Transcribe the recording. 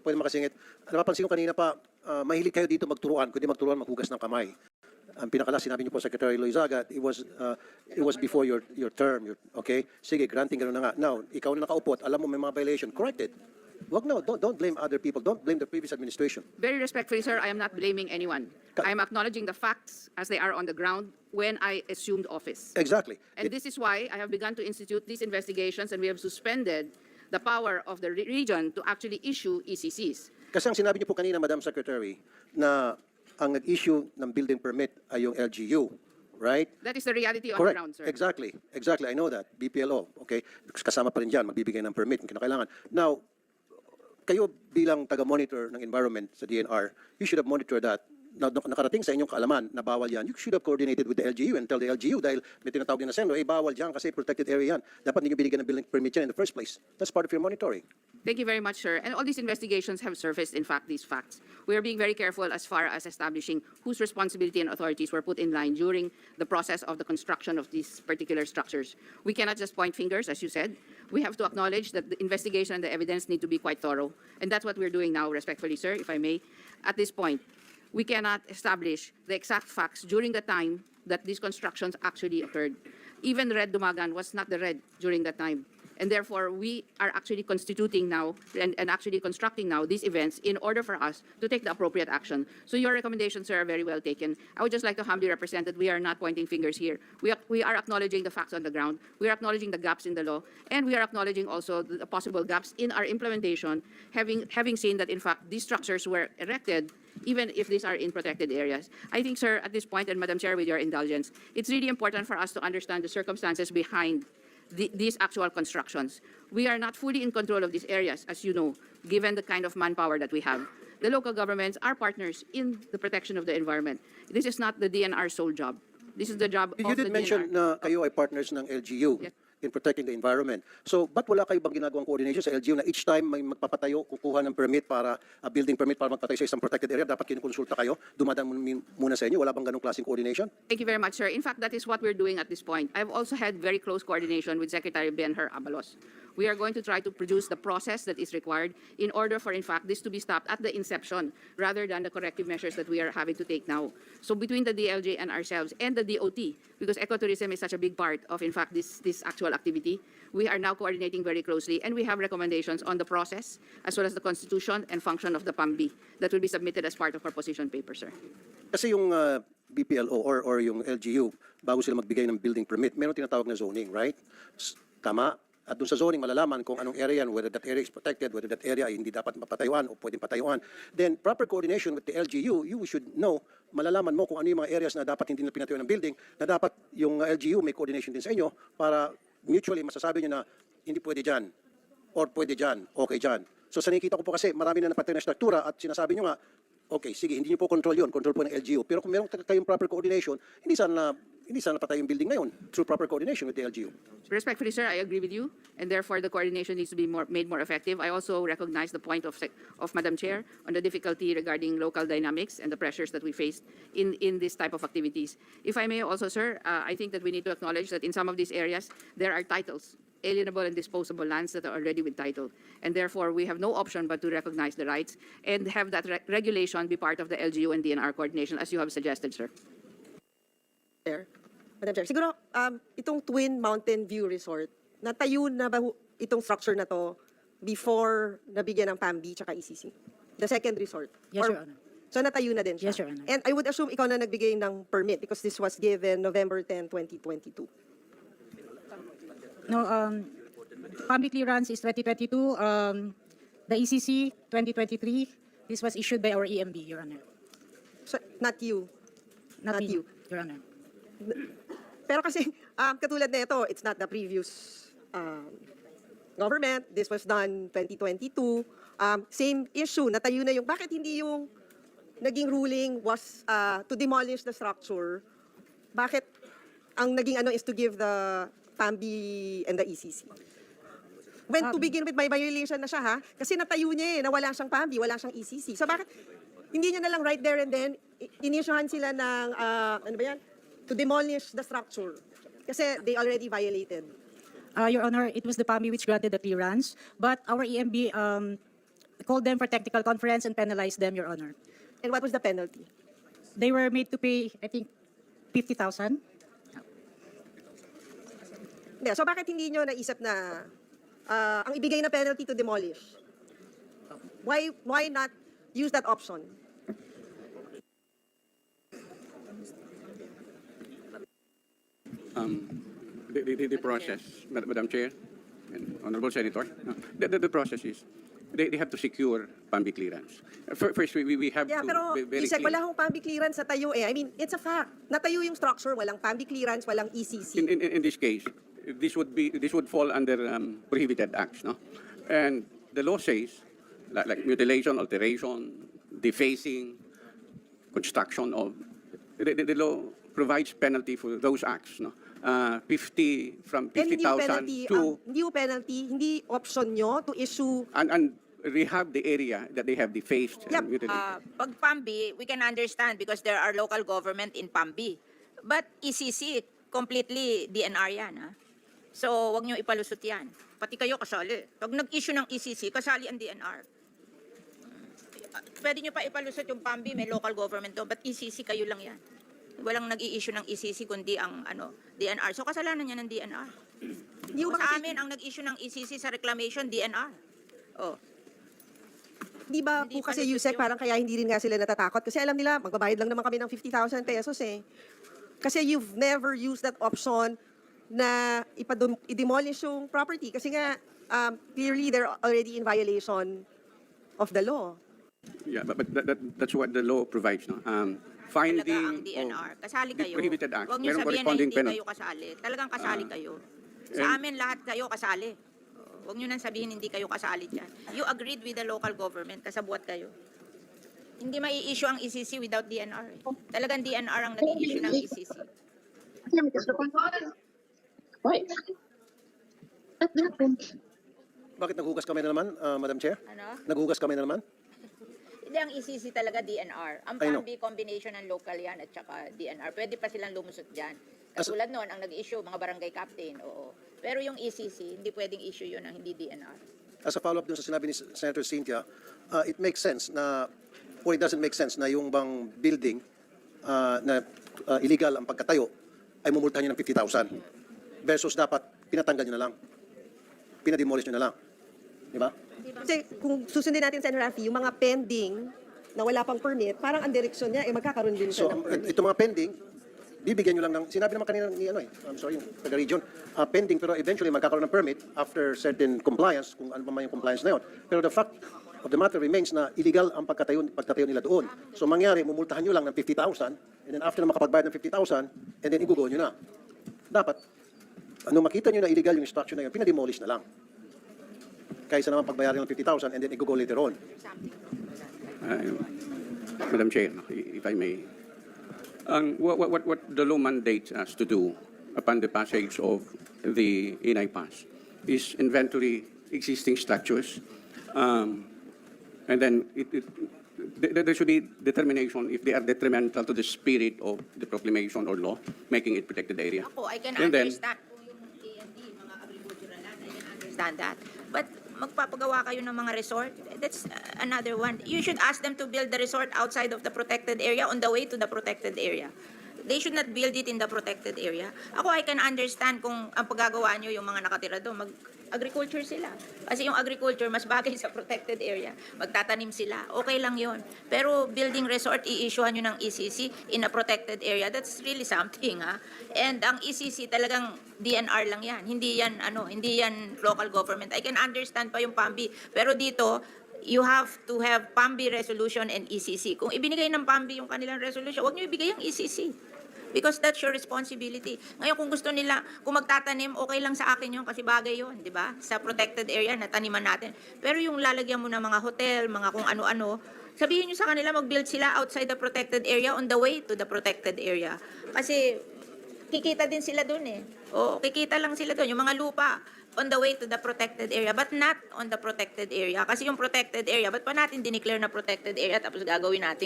pwede makasingit. Napapansin ko kanina pa, mahilig kayo dito magturuan, kundi magturuan, maghugas ng kamay. Ang pinakala, sinabi niyo po, Secretary Loizaga, it was before your term. Okay? Sige, granting gano'n na nga. Now, ikaw na nakaupo at alam mo may mga violation, correct it. Wag no, don't blame other people. Don't blame the previous administration. Very respectfully, sir, I am not blaming anyone. I am acknowledging the facts as they are on the ground when I assumed office. Exactly. And this is why I have begun to institute these investigations, and we have suspended the power of the region to actually issue ECCs. Kasi ang sinabi niyo po kanina, Madam Secretary, na ang nag-issue ng building permit ay yung LGU, right? That is the reality on Correct. the ground, sir. Exactly. I know that. BPLO, okay? Kasama pa rin dyan, magbibigay ng permit kung kinakailangan. Now, kayo bilang taga-monitor ng environment sa DNR, you should have monitored that. Na nakarating sa inyong kaalaman na bawal yan, you should have coordinated with the LGU and tell the LGU dahil may tinatawag din na sendo, bawal dyan kasi protected area yan. Dapat hindi nyo binigyan ng building permit yan in the first place. That's part of your monitoring. Thank you very much, sir. And all these investigations have surfaced, in fact, these facts. We are being very careful as far as establishing whose responsibility and authorities were put in line during the process of the construction of these particular structures. We cannot just point fingers, as you said. We have to acknowledge that the investigation and the evidence need to be quite thorough. And that's what we're doing now, respectfully, sir, if I may. At this point, we cannot establish the exact facts during the time that these constructions actually occurred. Even Red Dumagan was not the red during that time. And therefore, we are actually constituting now and actually constructing now these events in order for us to take the appropriate action. So your recommendations, sir, are very well taken. I would just like to humbly represent that we are not pointing fingers here. We are acknowledging the facts on the ground. We are acknowledging the gaps in the law. And we are acknowledging also the possible gaps in our implementation, having seen that, in fact, these structures were erected even if these are in protected areas. I think, sir, at this point, and Madam Chair, with your indulgence, it's really important for us to understand the circumstances behind these actual constructions. We are not fully in control of these areas, as you know, given the kind of manpower that we have. The local governments are partners in the protection of the environment. This is not the DNR's sole job. This is the job of the DNR. You did mention na kayo ay partners ng LGU. Yes. In protecting the environment. So, ba't wala kayo bang ginagawang coordination sa LGU na each time may magpapatayo, kukuha ng permit para, building permit para magpatayo sa isang protected area, dapat kinukonsulta kayo, dumadaan muna sa inyo, wala bang ganong klaseng coordination? Thank you very much, sir. In fact, that is what we're doing at this point. I've also had very close coordination with Secretary Benher Abalos. We are going to try to produce the process that is required in order for, in fact, this to be stopped at the inception rather than the corrective measures that we are having to take now. So between the DLJ and ourselves and the DOT, because ecotourism is such a big part of, in fact, this actual activity, we are now coordinating very closely, and we have recommendations on the process as well as the constitution and function of the PAMB that will be submitted as part of our position paper, sir. Kasi yung BPLO or yung LGU, bago sila magbigay ng building permit, meron tinatawag na zoning, right? Tama? At dun sa zoning, malalaman kung anong area yan, whether that area is protected, whether that area ay hindi dapat mapatayuan o pwedeng patayuan. Then, proper coordination with the LGU, you should know, malalaman mo kung ano yung mga areas na dapat hindi na pinatayuan ng building, na dapat yung LGU may coordination din sa inyo para mutually masasabi nyo na hindi pwede dyan, or pwede dyan, okay dyan. So, sa nakikita ko po kasi, marami na napatay na struktura at sinasabi nyo nga, okay, sige, hindi nyo po control yun, control po ng LGU. Pero kung meron kayong proper coordination, hindi sana patay yung building ngayon through proper coordination with the LGU. Respectfully, sir, I agree with you, and therefore the coordination needs to be made more effective. I also recognize the point of Madam Chair on the difficulty regarding local dynamics and the pressures that we face in this type of activities. If I may also, sir, I think that we need to acknowledge that in some of these areas, there are titles, alienable and disposable lands that are already with title. And therefore, we have no option but to recognize the rights and have that regulation be part of the LGU and DNR coordination, as you have suggested, sir. Madam Chair, siguro itong Twin Mountain View Resort, natayo na ba itong structure na to before nabigyan ng PAMB tsaka ECC? The second resort? Yes, Your Honor. So natayo na din siya? Yes, Your Honor. And I would assume ikaw na nagbigay ng permit because this was given November 10, 2022. No, PAMB clearance is 2022. The ECC 2023. This was issued by our EMB, Your Honor. So, not you? Not me, you? Your Honor. Pero kasi, katulad na ito, it's not the previous government. This was done 2022. Same issue, natayo na yung, bakit hindi yung naging ruling was to demolish the structure? Bakit ang naging ano is to give the PAMB and the ECC? When to begin with, may violation na siya, ha? Kasi natayo niya na wala siyang PAMB, wala siyang ECC. So bakit hindi niya na lang right there and then, inisyuhan sila ng, ano ba yan? To demolish the structure. Kasi they already violated. Your Honor, it was the PAMB which granted the clearance, but our EMB called them for technical conference and penalized them, Your Honor. And what was the penalty? They were made to pay, I think, 50,000. Hindi, so bakit hindi nyo naisip na ang ibigay na penalty to demolish? Why not use that option? The process, Madam Chair and Honorable Senator, the process is they have to secure PAMBI clearance. First, we have Yeah, to pero be very Isek, clear. wala akong PAMBI clearance sa tayo eh. I mean, it's a fact. Natayo yung structure, walang PAMBI clearance, walang ECC. In this case, this would fall under prohibited acts, no? And the law says, like mutilation, alteration, defacing, construction of, the law provides penalty for those acts, no? 50 from And hindi yung 50,000 penalty, to hindi yung penalty, hindi option nyo to issue. and rehab the area that they have defaced Yep. and mutilated. Pag PAMBI, we can understand because there are local government in PAMBI. But ECC, completely DNR yan. Ha? So, wag nyo ipalusot yan. Pati kayo kasali. Pag nag-issue ng ECC, kasali ang DNR. Pwede nyo pa ipalusot yung PAMBI, may local government to, but ECC kayo lang yan. Walang nag-i-issue ng ECC kundi ang DNR. So, kasalanan yan ng DNR. Hindi O, ba sa kasi- amin, ang nag-issue ng ECC sa reclamation, DNR. Oh. Di ba Hindi po kasi palusot Yusek, yun. parang kaya hindi rin nga sila natatakot kasi alam nila, magbabayad lang naman kami ng 50,000 pesos eh. Kasi you've never used that option na i-demolish yung property kasi nga clearly they're already in violation of the law. Yeah, but that's what the law provides, no? Talaga ang Finding DNR. of Kasali the kayo. prohibited acts, Huwag niyo merong sabihin na corresponding hindi penalty. kayo kasali. Talagang kasali kayo. Sa and- amin, lahat kayo kasali. Huwag niyo nang sabihin hindi kayo kasali dyan. You agreed with the local government. Kasabuat kayo. Hindi mai-issue ang ECC without DNR. Eh. Talagang DNR ang nag-i-issue ng ECC. Bakit naghugas kami na naman, Madam Chair? Ano? Naghugas kami na naman? Hindi, ang ECC talaga DNR. Ang I know. PAMBI, combination ng local yan at saka DNR. Pwede pa silang lumusot dyan. Katulad noon, ang nag-issue, mga barangay captain, oo. Pero yung ECC, hindi pwedeng issue yun ng hindi DNR. As a follow-up dun sa sinabi ni Senator Cynthia, it makes sense na, or it doesn't make sense na yung bang building na illegal ang pagkatayo ay mumultahan nyo ng 50,000 versus dapat pinatanggal nyo na lang. Pinademolish nyo na lang. Di ba? Kasi kung susundin natin sa Raffy, yung mga pending na wala pang permit, parang ang direksyon niya, magkakaroon din siya So, ng permit. ito mga pending, bibigyan nyo lang ng, sinabi naman kanina ni I'm sorry, yung taga-region, pending pero eventually magkakaroon ng permit after certain compliance, kung ano pa man yung compliance na yun. Pero the fact of the matter remains na illegal ang pagtatayo nila doon. So mangyari, mumultahan nyo lang ng 50,000 and then after na makapagbayad ng 50,000 and then igugo nyo na. Dapat, ano makita nyo na illegal yung structure na yun, pinademolish na lang. Kaysa naman pagbayarin ng 50,000 and then igugo later on. Madam Chair, if I may, what the law mandates us to do upon the passage of the Inay Pass is inventory existing structures, and then there should be determination if they are detrimental to the spirit of the proclamation or law, making it protected area. Ako, I can And then- understand kung yung A&D, mga agricultural land, I can understand that. But magpapagawa kayo ng mga resort, that's another one. You should ask them to build the resort outside of the protected area on the way to the protected area. They should not build it in the protected area. Ako, I can understand kung ang paggagawa nyo yung mga nakatira doon, mag-agriculture sila. Kasi yung agriculture, mas bagay sa protected area. Magtatanim sila. Okay lang yon. Pero building resort, i-issuehan nyo ng ECC in a protected area. That's really something, ha? And ang ECC talagang DNR lang yan. Hindi yan local government. I can understand pa yung PAMBI. Pero dito, you have to have PAMBI resolution and ECC. Kung ibinigay ng PAMBI yung kanilang resolution, huwag nyo ibigay yung ECC. Because that's your responsibility. Ngayon, kung gusto nila, kung magtatanim, okay lang sa akin yun kasi bagay yun, di ba? Sa protected area na taniman natin. Pero yung lalagyan mo ng mga hotel, mga kung ano-ano, sabihin nyo sa kanila, mag-build sila outside the protected area on the way to the protected area. Kasi kikita din sila dun eh. O, kikita lang sila dun. Yung mga lupa, on the way to the protected area, but not on the protected area. Kasi yung protected area, ba't pa natin dineclare na protected area tapos gagawin natin